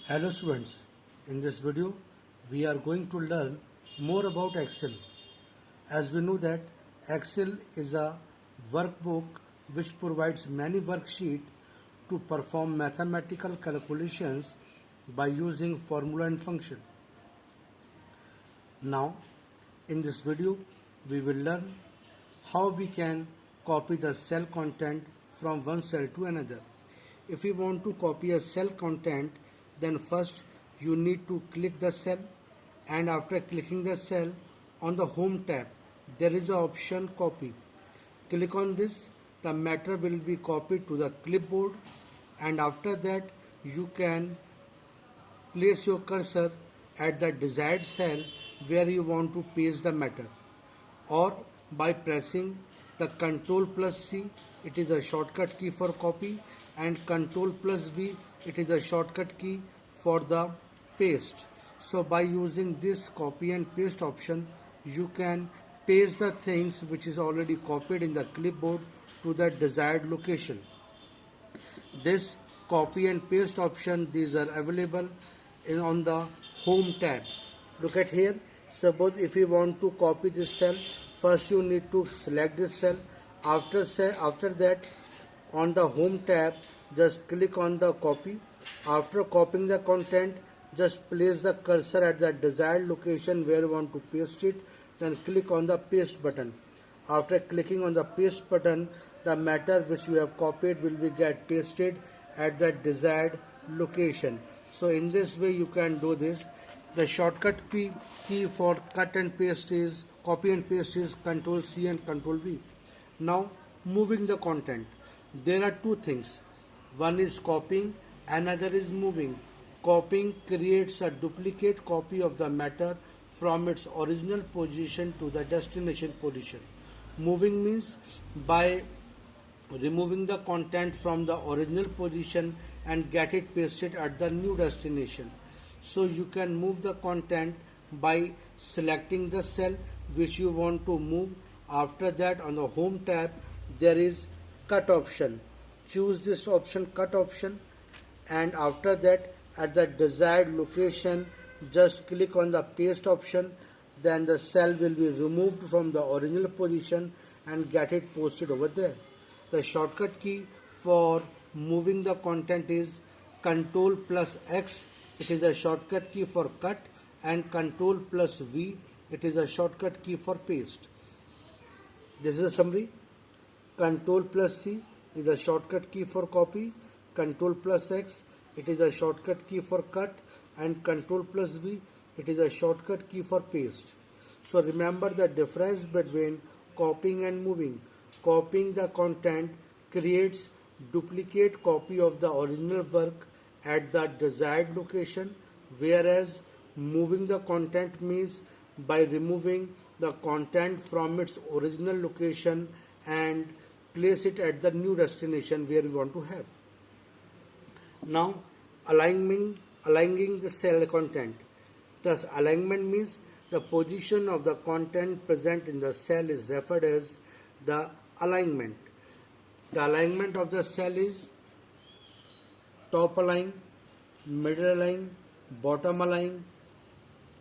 Hello students, in this video we are going to learn more about Excel. As we know that Excel is a workbook which provides many worksheets to perform mathematical calculations by using formula and function. Now in this video we will learn how we can copy the cell content from one cell to another. If you want to copy a cell content, then first you need to click the cell, and after clicking the cell, on the home tab there is an option copy. Click on this, the matter will be copied to the clipboard, and after that you can place your cursor at the desired cell where you want to paste the matter, or by pressing the Ctrl plus C, it is a shortcut key for copy, and Ctrl plus V, it is a shortcut key for the paste. So by using this copy and paste option, you can paste the things which is already copied in the clipboard to the desired location. This copy and paste option, these are available on the home tab. Look at here. Suppose if you want to copy this cell, first you need to select this cell. After that, on the home tab, just click on the copy. After copying the content, just place the cursor at the desired location where you want to paste it. Then click on the paste button. After clicking on the paste button, the matter which you have copied will be get pasted at the desired location. So in this way you can do this. The shortcut key for cut and paste is copy and paste is Ctrl C and Ctrl V. Now moving the content. There are two things. One is copying, another is moving. Copying creates a duplicate copy of the matter from its original position to the destination position. Moving means by removing the content from the original position and get it pasted at the new destination. So you can move the content by selecting the cell which you want to move. After that, on the home tab there is cut option. Choose this option, cut option, and after that at the desired location just click on the paste option. Then the cell will be removed from the original position and get it posted over there. The shortcut key for moving the content is Ctrl plus X, it is a shortcut key for cut, and Ctrl plus V, it is a shortcut key for paste. This is a summary. Ctrl plus C is a shortcut key for copy, Ctrl plus X, it is a shortcut key for cut, and Ctrl plus V, it is a shortcut key for paste. So remember the difference between copying and moving. Copying the content creates duplicate copy of the original work at the desired location, whereas moving the content means by removing the content from its original location and place it at the new destination where we want to have. Now aligning the cell content. Thus alignment means the position of the content present in the cell is referred as the alignment. The alignment of the cell is top align, middle align, bottom align,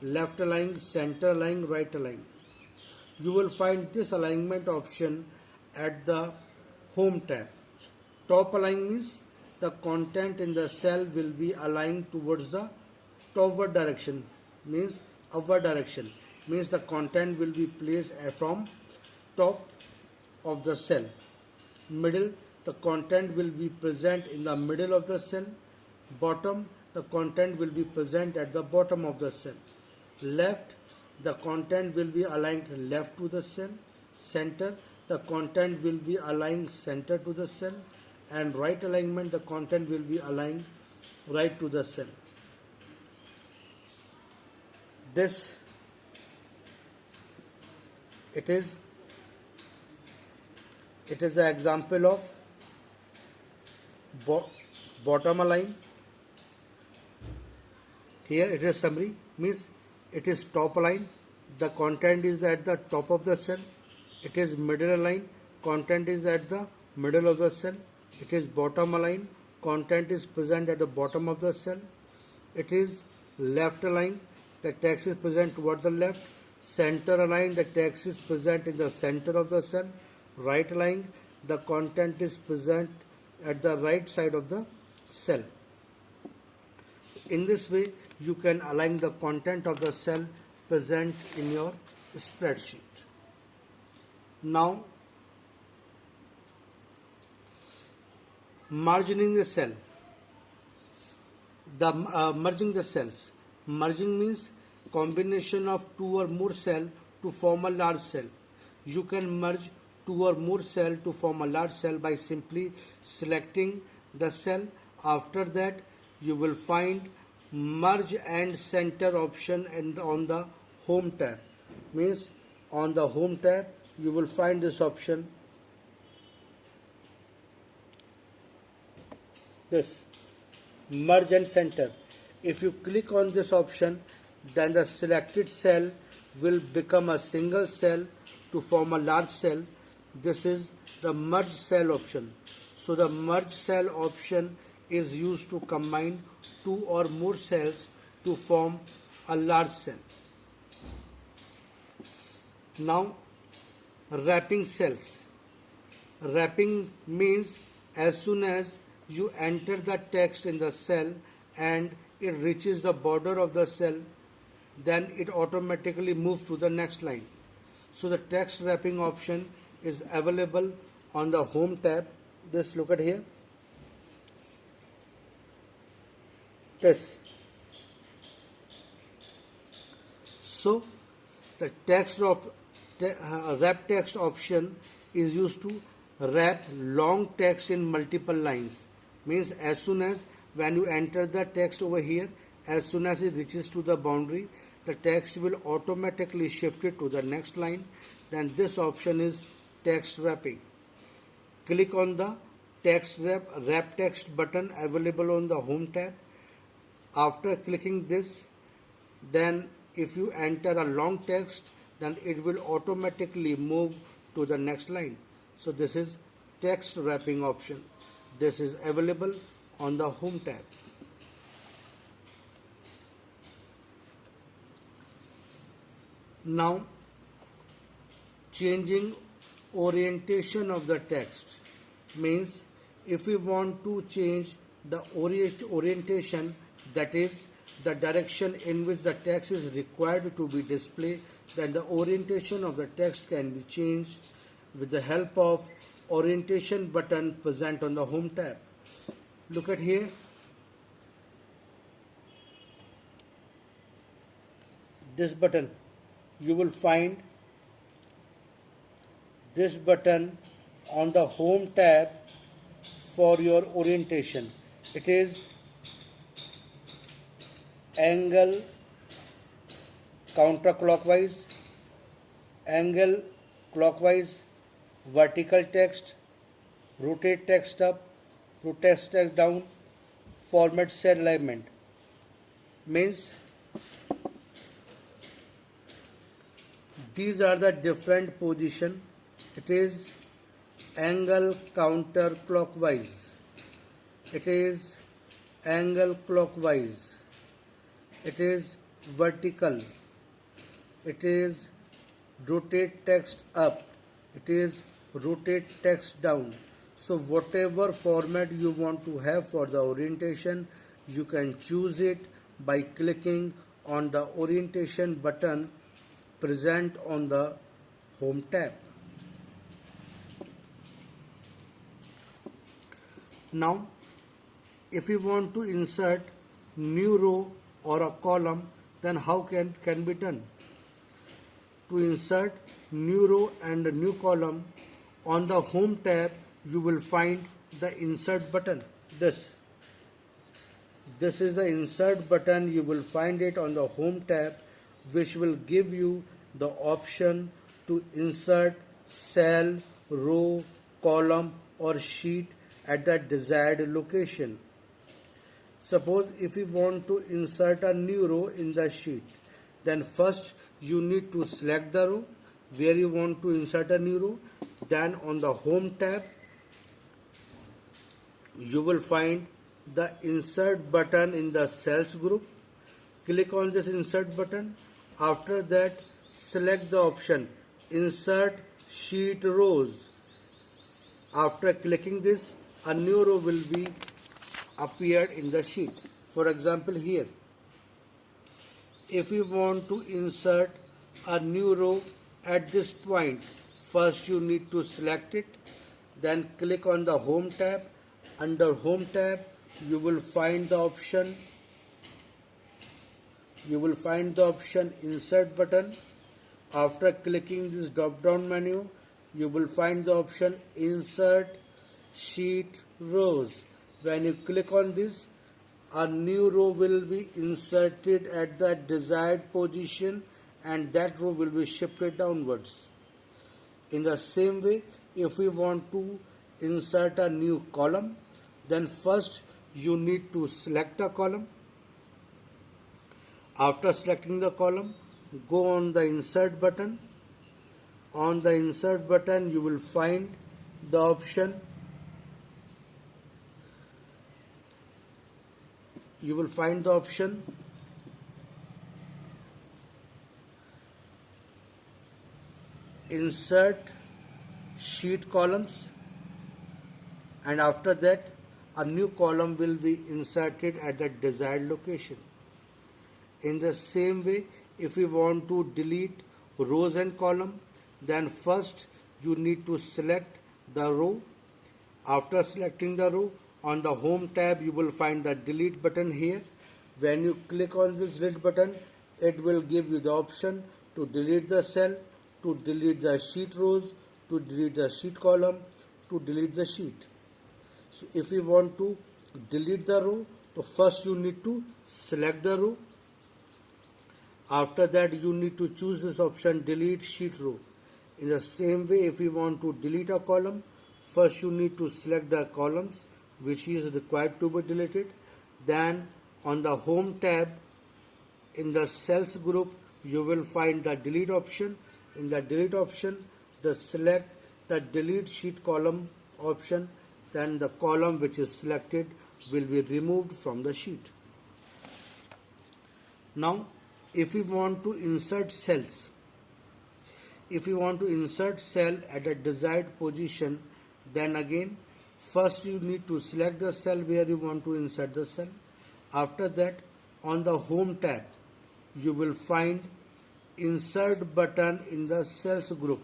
left align, center align, right align. You will find this alignment option at the home tab. Top align means the content in the cell will be aligned towards the topward direction, means upward direction, means the content will be placed from top of the cell. Middle, the content will be present in the middle of the cell. Bottom, the content will be present at the bottom of the cell. Left, the content will be aligned left to the cell. Center, the content will be aligned center to the cell. And right alignment, the content will be aligned right to the cell. This it is the example of bottom align. Here it is summary, means it is top align, the content is at the top of the cell. It is middle align, content is at the middle of the cell. It is bottom align, content is present at the bottom of the cell. it is left aligned, the text is present toward the left. Center aligned, the text is present in the center of the cell. Right aligned, the content is present at the right side of the cell. In this way, you can align the content of the cell present in your spreadsheet. Now, margining the cell. Merging the cells. Merging means combination of two or more cells to form a large cell. You can merge two or more cells to form a large cell by simply selecting the cell. After that, you will find merge and center option on the home tab. Means on the home tab you will find this option, this merge and center. If you click on this option, then the selected cell will become a single cell to form a large cell. This is the merge cell option. So the merge cell option is used to combine two or more cells to form a large cell. Now, wrapping cells. Wrapping means as soon as you enter the text in the cell and it reaches the border of the cell, then it automatically moves to the next line. So the text wrapping option is available on the home tab. Just look at here. This. So the text of wrap text option is used to wrap long text in multiple lines. Means as soon as when you enter the text over here, as soon as it reaches to the boundary, the text will automatically shift it to the next line. Then this option is text wrapping. Click on the text wrap text button available on the home tab. After clicking this, then if you enter a long text, then it will automatically move to the next line. So this is text wrapping option. This is available on the home tab. Now, changing orientation of the text means if we want to change the orientation, that is the direction in which the text is required to be displayed, then the orientation of the text can be changed with the help of orientation button present on the home tab. Look at here. This button, you will find this button on the home tab for your orientation. It is angle counterclockwise, angle clockwise, vertical text, rotate text up, rotate text down, format cell alignment. Means these are the different position. It is angle counterclockwise, it is angle clockwise, it is vertical, it is rotate text up, it is rotate text down. So whatever format you want to have for the orientation, you can choose it by clicking on the orientation button present on the home tab. Now, if you want to insert new row or a column, then how can be done? To insert new row and a new column, on the home tab you will find the insert button. This is the insert button. You will find it on the home tab, which will give you the option to insert cell, row, column or sheet at the desired location. Suppose if you want to insert a new row in the sheet, then first you need to select the row where you want to insert a new row. Then on the home tab you will find the insert button in the cells group. Click on this insert button. After that, select the option insert sheet rows. After clicking this, a new row will be appeared in the sheet. For example, here, if we want to insert a new row at this point, first you need to select it, then click on the home tab. Under home tab, you will find the option insert button. After clicking this drop down menu, you will find the option insert sheet rows. When you click on this, a new row will be inserted at the desired position and that row will be shifted downwards. In the same way, if we want to insert a new column, then first you need to select a column. After selecting the column, go on the insert button. On the insert button, you will find the option insert sheet columns, and after that a new column will be inserted at the desired location. In the same way, if we want to delete rows and column, then first you need to select the row. After selecting the row, on the home tab you will find the delete button here. When you click on this delete button, it will give you the option to delete the cell, to delete the sheet rows, to delete the sheet column, to delete the sheet. So if we want to delete the row, so first you need to select the row. After that, you need to choose this option delete sheet row. In the same way, if we want to delete a column, first you need to select the columns which is required to be deleted. Then on the home tab, in the cells group, you will find the delete option. In the delete option, select the delete sheet column option. Then the column which is selected will be removed from the sheet. Now, if we want to insert cells, cell at a desired position, then again first you need to select the cell where you want to insert the cell. After that, on the home tab, you will find insert button in the cells group.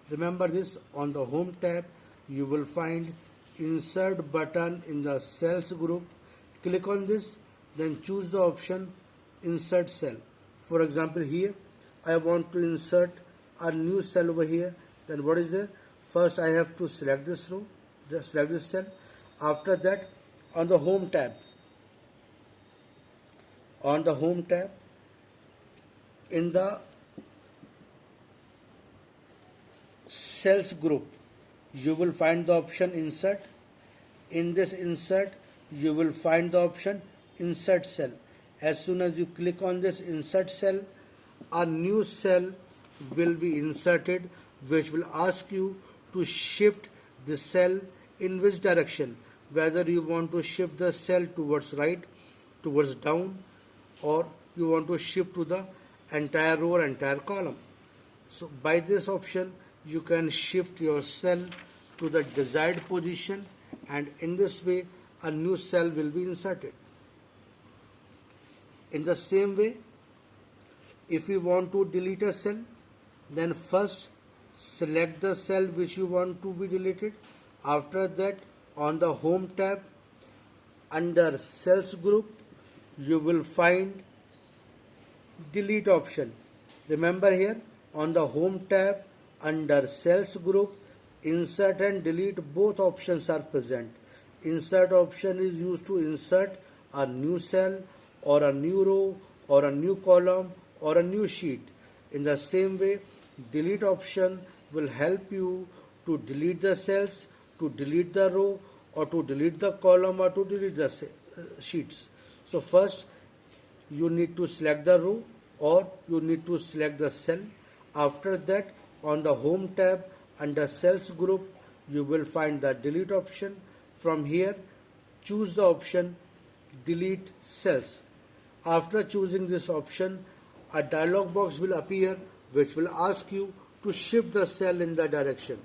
Remember this, on the home tab you will find insert button in the cells group. Click on this, then choose the option insert cell. For example, here I want to insert a new cell over here. Then what is there? First I have to select this row, just select this cell. After that, on the home tab, in the cells group, you will find the option insert. In this insert, you will find the option insert cell. As soon as you click on this insert cell, a new cell will be inserted which will ask you to shift the cell in which direction, whether you want to shift the cell towards right, towards down, or you want to shift to the entire row or entire column. So by this option you can shift your cell to the desired position, and in this way a new cell will be inserted. In the same way, if you want to delete a cell, then first select the cell which you want to be deleted. After that, on the home tab, under cells group, you will find delete option. Remember here, on the home tab, under cells group, insert and delete both options are present. Insert option is used to insert a new cell or a new row or a new column or a new sheet. In the same way, delete option will help you to delete the cells, to delete the row, or to delete the column, or to delete the sheets. So first you need to select the row or you need to select the cell. After that, on the home tab under cells group, you will find the delete option. From here, choose the option delete cells. After choosing this option, a dialog box will appear which will ask you to shift the cell in the direction.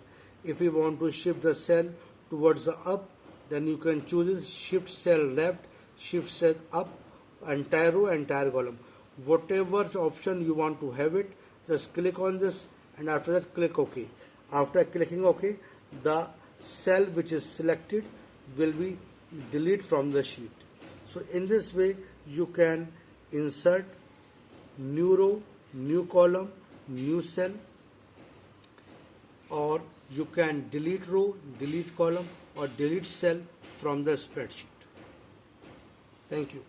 If you want to shift the cell towards the up, then you can choose shift cell left, shift cell up, entire row, entire column. Whatever option you want to have it, just click on this and after that click OK. After clicking OK, the cell which is selected will be deleted from the sheet. So in this way you can insert new row, new column, new cell, or you can delete row, delete column, or delete cell from the spreadsheet. Thank you.